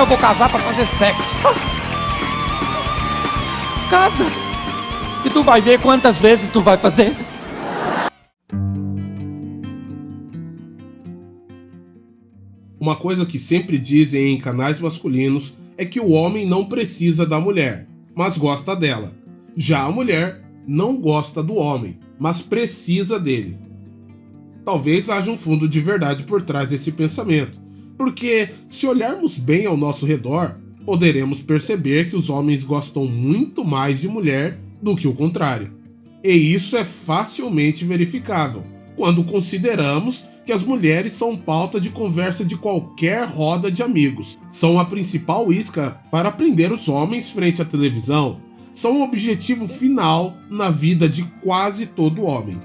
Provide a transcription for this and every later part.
eu vou casar pra fazer sexo. Casa! Que tu vai ver quantas vezes tu vai fazer. Uma coisa que sempre dizem em canais masculinos é que o homem não precisa da mulher, mas gosta dela. Já a mulher não gosta do homem, mas precisa dele. Talvez haja um fundo de verdade por trás desse pensamento, porque se olharmos bem ao nosso redor, poderemos perceber que os homens gostam muito mais de mulher do que o contrário. E isso é facilmente verificável quando consideramos que as mulheres são pauta de conversa de qualquer roda de amigos, são a principal isca para prender os homens frente à televisão, são o objetivo final na vida de quase todo homem.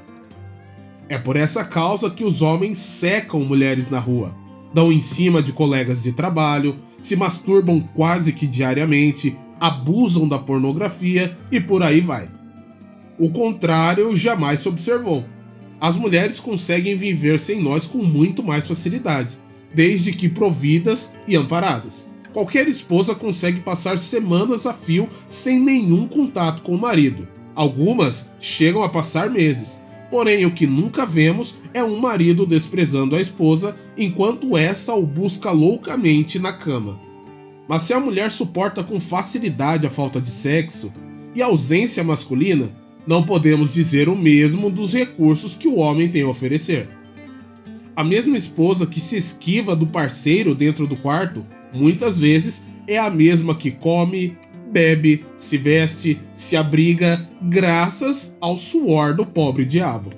É por essa causa que os homens secam mulheres na rua, dão em cima de colegas de trabalho, se masturbam quase que diariamente, abusam da pornografia e por aí vai. O contrário jamais se observou. As mulheres conseguem viver sem nós com muito mais facilidade, desde que providas e amparadas. Qualquer esposa consegue passar semanas a fio sem nenhum contato com o marido. Algumas chegam a passar meses, porém o que nunca vemos é um marido desprezando a esposa enquanto essa o busca loucamente na cama. Mas se a mulher suporta com facilidade a falta de sexo e a ausência masculina, não podemos dizer o mesmo dos recursos que o homem tem a oferecer. A mesma esposa que se esquiva do parceiro dentro do quarto, muitas vezes é a mesma que come, bebe, se veste, se abriga, graças ao suor do pobre diabo.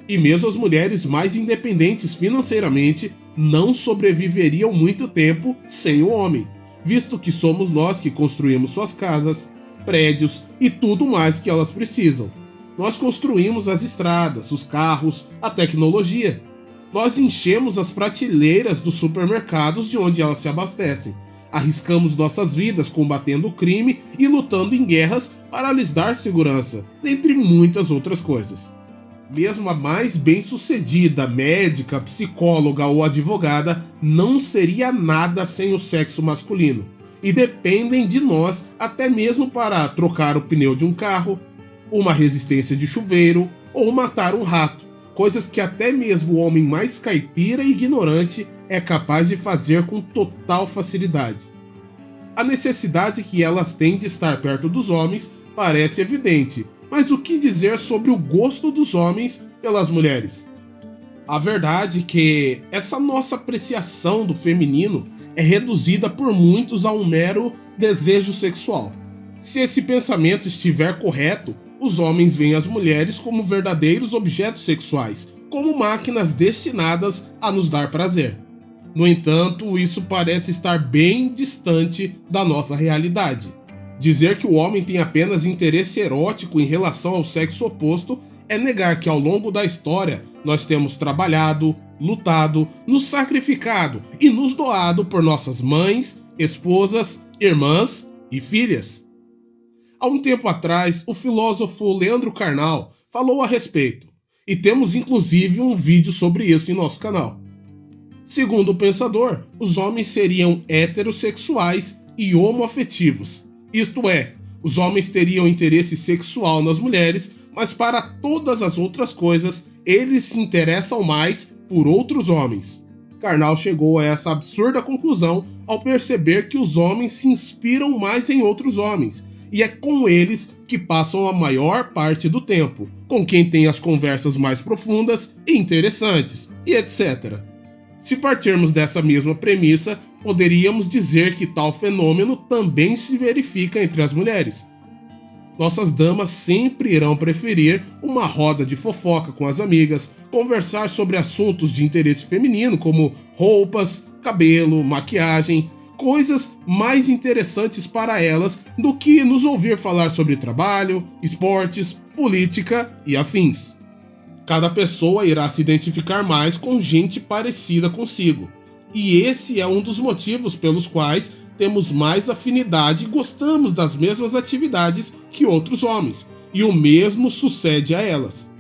E mesmo as mulheres mais independentes financeiramente não sobreviveriam muito tempo sem o homem, visto que somos nós que construímos suas casas, prédios e tudo mais que elas precisam. Nós construímos as estradas, os carros, a tecnologia. Nós enchemos as prateleiras dos supermercados de onde elas se abastecem. Arriscamos nossas vidas combatendo o crime e lutando em guerras para lhes dar segurança, dentre muitas outras coisas. Mesmo a mais bem-sucedida médica, psicóloga ou advogada não seria nada sem o sexo masculino. E dependem de nós até mesmo para trocar o pneu de um carro, uma resistência de chuveiro ou matar um rato, coisas que até mesmo o homem mais caipira e ignorante é capaz de fazer com total facilidade. A necessidade que elas têm de estar perto dos homens parece evidente, mas o que dizer sobre o gosto dos homens pelas mulheres? A verdade é que essa nossa apreciação do feminino é reduzida por muitos a um mero desejo sexual. Se esse pensamento estiver correto, os homens veem as mulheres como verdadeiros objetos sexuais, como máquinas destinadas a nos dar prazer. No entanto, isso parece estar bem distante da nossa realidade. Dizer que o homem tem apenas interesse erótico em relação ao sexo oposto é negar que ao longo da história nós temos trabalhado, lutado, nos sacrificado e nos doado por nossas mães, esposas, irmãs e filhas. Há um tempo atrás, o filósofo Leandro Carnal falou a respeito, e temos inclusive um vídeo sobre isso em nosso canal. Segundo o pensador, os homens seriam heterossexuais e homoafetivos. Isto é, os homens teriam interesse sexual nas mulheres, mas para todas as outras coisas, eles se interessam mais por outros homens. Carnal chegou a essa absurda conclusão ao perceber que os homens se inspiram mais em outros homens, e é com eles que passam a maior parte do tempo, com quem tem as conversas mais profundas e interessantes, e etc. Se partirmos dessa mesma premissa, poderíamos dizer que tal fenômeno também se verifica entre as mulheres. Nossas damas sempre irão preferir uma roda de fofoca com as amigas, conversar sobre assuntos de interesse feminino como roupas, cabelo, maquiagem, coisas mais interessantes para elas do que nos ouvir falar sobre trabalho, esportes, política e afins. Cada pessoa irá se identificar mais com gente parecida consigo, e esse é um dos motivos pelos quais temos mais afinidade e gostamos das mesmas atividades que outros homens, e o mesmo sucede a elas.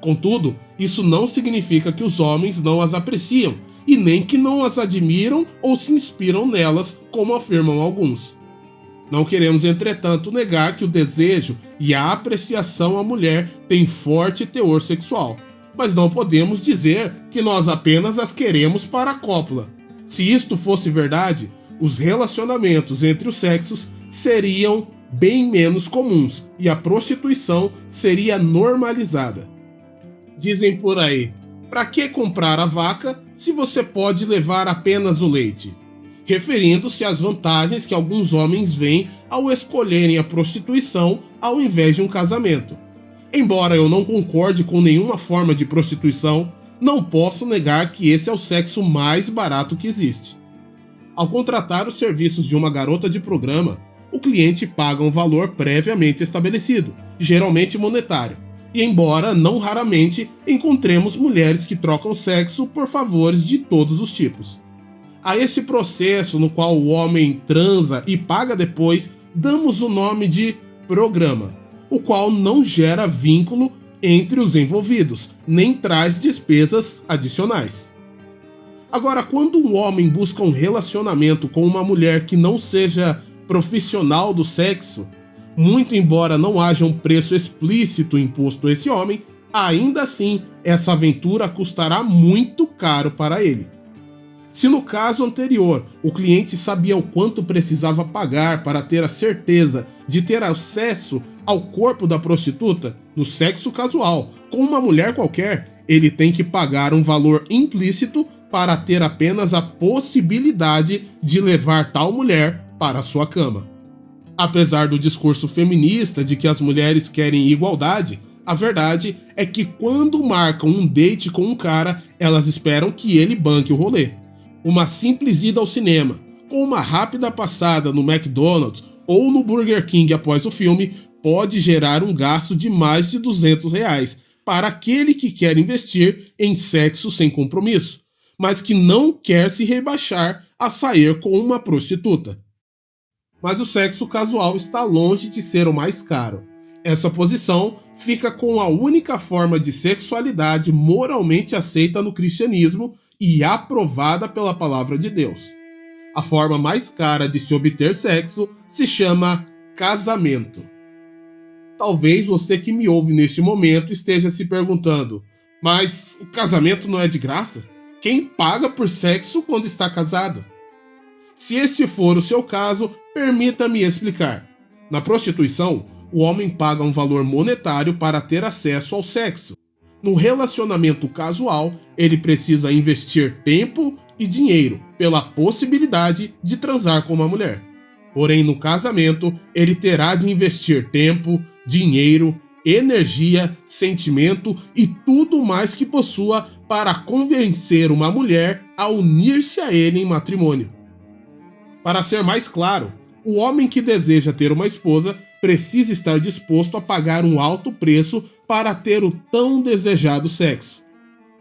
Contudo, isso não significa que os homens não as apreciam, e nem que não as admiram ou se inspiram nelas, como afirmam alguns. Não queremos, entretanto, negar que o desejo e a apreciação à mulher têm forte teor sexual, mas não podemos dizer que nós apenas as queremos para a cópula. Se isto fosse verdade, os relacionamentos entre os sexos seriam bem menos comuns e a prostituição seria normalizada. Dizem por aí: para que comprar a vaca se você pode levar apenas o leite? Referindo-se às vantagens que alguns homens veem ao escolherem a prostituição ao invés de um casamento. Embora eu não concorde com nenhuma forma de prostituição, não posso negar que esse é o sexo mais barato que existe. Ao contratar os serviços de uma garota de programa, o cliente paga um valor previamente estabelecido, geralmente monetário, e embora não raramente encontremos mulheres que trocam sexo por favores de todos os tipos. A esse processo no qual o homem transa e paga depois, damos o nome de programa, o qual não gera vínculo entre os envolvidos, nem traz despesas adicionais. Agora, quando um homem busca um relacionamento com uma mulher que não seja profissional do sexo, muito embora não haja um preço explícito imposto a esse homem, ainda assim essa aventura custará muito caro para ele. Se no caso anterior o cliente sabia o quanto precisava pagar para ter a certeza de ter acesso ao corpo da prostituta, no sexo casual, com uma mulher qualquer, ele tem que pagar um valor implícito para ter apenas a possibilidade de levar tal mulher para sua cama. Apesar do discurso feminista de que as mulheres querem igualdade, a verdade é que quando marcam um date com um cara, elas esperam que ele banque o rolê. Uma simples ida ao cinema, com uma rápida passada no McDonald's ou no Burger King após o filme, pode gerar um gasto de mais de R$200 para aquele que quer investir em sexo sem compromisso, mas que não quer se rebaixar a sair com uma prostituta. Mas o sexo casual está longe de ser o mais caro. Essa posição fica com a única forma de sexualidade moralmente aceita no cristianismo e aprovada pela palavra de Deus. A forma mais cara de se obter sexo se chama casamento. Talvez você que me ouve neste momento esteja se perguntando: mas o casamento não é de graça? Quem paga por sexo quando está casado? Se este for o seu caso, permita-me explicar. Na prostituição, o homem paga um valor monetário para ter acesso ao sexo. No relacionamento casual, ele precisa investir tempo e dinheiro pela possibilidade de transar com uma mulher. Porém, no casamento, ele terá de investir tempo, dinheiro, energia, sentimento e tudo mais que possua para convencer uma mulher a unir-se a ele em matrimônio. Para ser mais claro, o homem que deseja ter uma esposa precisa estar disposto a pagar um alto preço para ter o tão desejado sexo.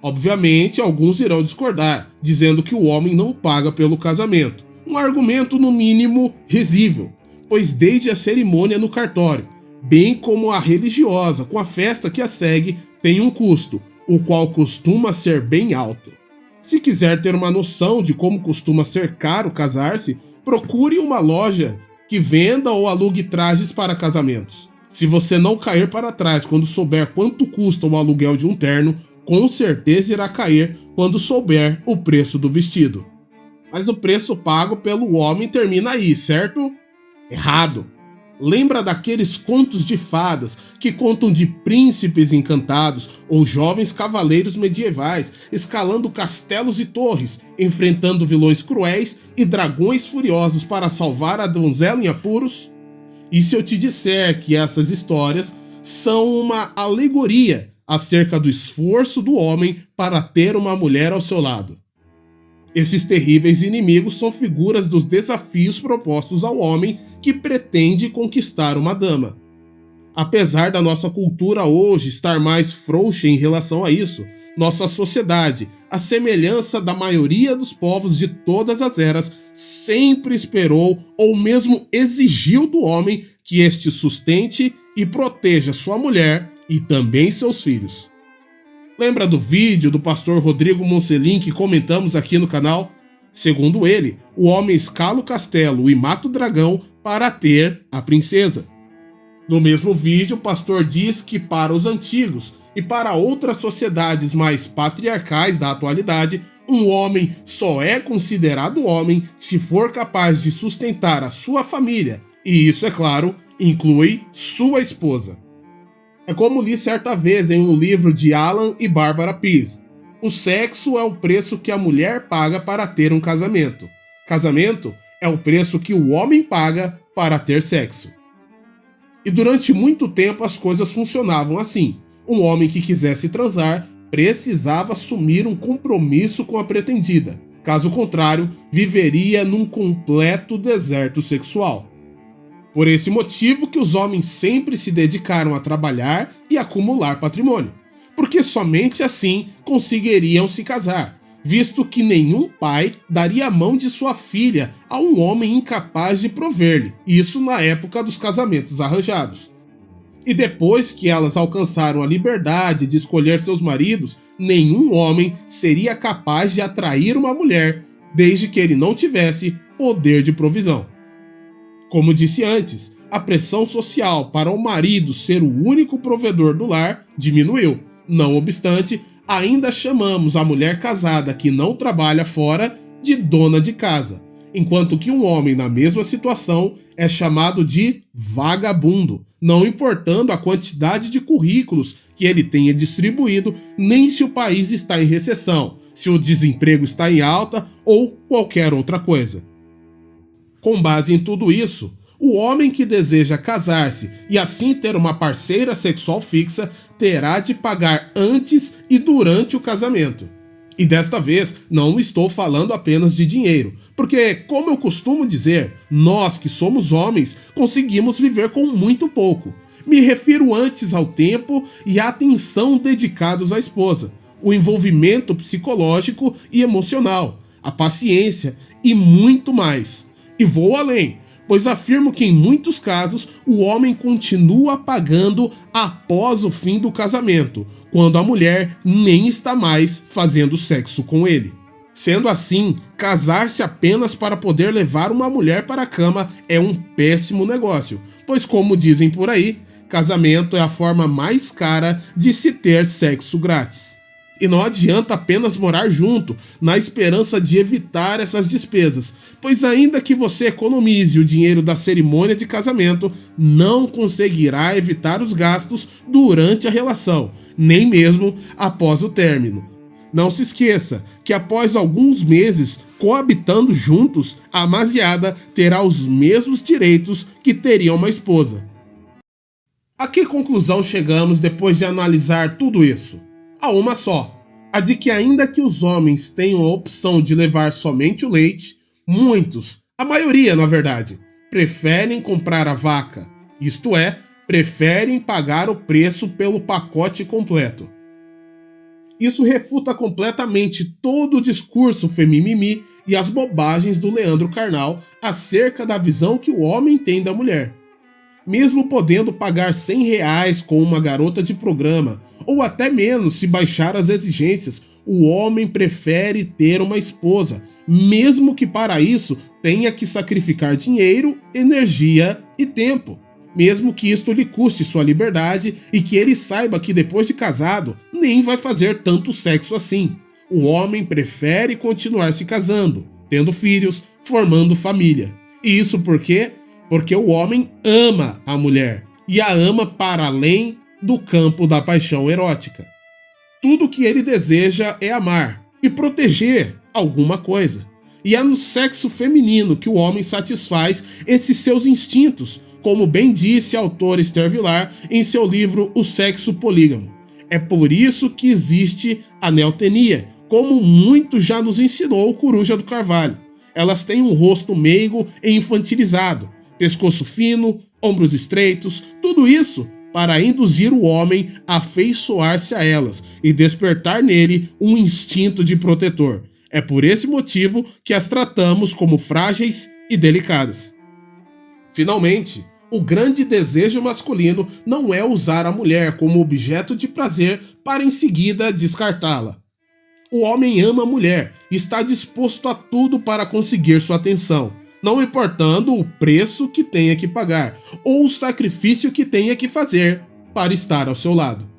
Obviamente, alguns irão discordar, dizendo que o homem não paga pelo casamento. Um argumento no mínimo risível, pois desde a cerimônia no cartório, bem como a religiosa com a festa que a segue, tem um custo, o qual costuma ser bem alto. Se quiser ter uma noção de como costuma ser caro casar-se, procure uma loja que venda ou alugue trajes para casamentos. Se você não cair para trás quando souber quanto custa o aluguel de um terno, com certeza irá cair quando souber o preço do vestido. Mas o preço pago pelo homem termina aí, certo? Errado. Lembra daqueles contos de fadas que contam de príncipes encantados ou jovens cavaleiros medievais escalando castelos e torres, enfrentando vilões cruéis e dragões furiosos para salvar a donzela em apuros? E se eu te disser que essas histórias são uma alegoria acerca do esforço do homem para ter uma mulher ao seu lado? Esses terríveis inimigos são figuras dos desafios propostos ao homem que pretende conquistar uma dama. Apesar da nossa cultura hoje estar mais frouxa em relação a isso, nossa sociedade, à semelhança da maioria dos povos de todas as eras, sempre esperou ou mesmo exigiu do homem que este sustente e proteja sua mulher e também seus filhos. Lembra do vídeo do pastor Rodrigo Monselin que comentamos aqui no canal? Segundo ele, o homem escala o castelo e mata o dragão para ter a princesa. No mesmo vídeo, o pastor diz que para os antigos e para outras sociedades mais patriarcais da atualidade, um homem só é considerado homem se for capaz de sustentar a sua família, e isso, é claro, inclui sua esposa. É como li certa vez em um livro de Alan e Barbara Pease: o sexo é o preço que a mulher paga para ter um casamento. Casamento é o preço que o homem paga para ter sexo. E durante muito tempo as coisas funcionavam assim. Um homem que quisesse transar precisava assumir um compromisso com a pretendida. Caso contrário, viveria num completo deserto sexual. Por esse motivo que os homens sempre se dedicaram a trabalhar e acumular patrimônio, porque somente assim conseguiriam se casar, visto que nenhum pai daria a mão de sua filha a um homem incapaz de prover-lhe, isso na época dos casamentos arranjados. E depois que elas alcançaram a liberdade de escolher seus maridos, nenhum homem seria capaz de atrair uma mulher, desde que ele não tivesse poder de provisão. Como disse antes, a pressão social para o marido ser o único provedor do lar diminuiu. Não obstante, ainda chamamos a mulher casada que não trabalha fora de dona de casa, enquanto que um homem na mesma situação é chamado de vagabundo, não importando a quantidade de currículos que ele tenha distribuído, nem se o país está em recessão, se o desemprego está em alta ou qualquer outra coisa. Com base em tudo isso, o homem que deseja casar-se e assim ter uma parceira sexual fixa terá de pagar antes e durante o casamento. E desta vez não estou falando apenas de dinheiro, porque, como eu costumo dizer, nós que somos homens conseguimos viver com muito pouco. Me refiro antes ao tempo e à atenção dedicados à esposa, o envolvimento psicológico e emocional, a paciência e muito mais. E vou além, pois afirmo que em muitos casos o homem continua pagando após o fim do casamento, quando a mulher nem está mais fazendo sexo com ele. Sendo assim, casar-se apenas para poder levar uma mulher para a cama é um péssimo negócio, pois, como dizem por aí, casamento é a forma mais cara de se ter sexo grátis. E não adianta apenas morar junto, na esperança de evitar essas despesas, pois ainda que você economize o dinheiro da cerimônia de casamento, não conseguirá evitar os gastos durante a relação, nem mesmo após o término. Não se esqueça que após alguns meses coabitando juntos, a amasiada terá os mesmos direitos que teria uma esposa. A que conclusão chegamos depois de analisar tudo isso? A uma só: a de que ainda que os homens tenham a opção de levar somente o leite, muitos, a maioria na verdade, preferem comprar a vaca, isto é, preferem pagar o preço pelo pacote completo. Isso refuta completamente todo o discurso femimimi e as bobagens do Leandro Carnal acerca da visão que o homem tem da mulher. Mesmo podendo pagar R$100 com uma garota de programa, ou até menos se baixar as exigências, o homem prefere ter uma esposa, mesmo que para isso tenha que sacrificar dinheiro, energia e tempo. Mesmo que isto lhe custe sua liberdade e que ele saiba que depois de casado nem vai fazer tanto sexo assim. O homem prefere continuar se casando, tendo filhos, formando família. E isso por quê? Porque o homem ama a mulher e a ama para além do campo da paixão erótica. Tudo que ele deseja é amar e proteger alguma coisa. E é no sexo feminino que o homem satisfaz esses seus instintos, como bem disse a autora Esther Vilar em seu livro O Sexo Polígamo. É por isso que existe a neotenia, como muito já nos ensinou o Coruja do Carvalho. Elas têm um rosto meigo e infantilizado, pescoço fino, ombros estreitos, tudo isso para induzir o homem a afeiçoar-se a elas e despertar nele um instinto de protetor. É por esse motivo que as tratamos como frágeis e delicadas. Finalmente, O grande desejo masculino não é usar a mulher como objeto de prazer para em seguida descartá-la. O homem ama a mulher e está disposto a tudo para conseguir sua atenção, não importando o preço que tenha que pagar ou o sacrifício que tenha que fazer para estar ao seu lado.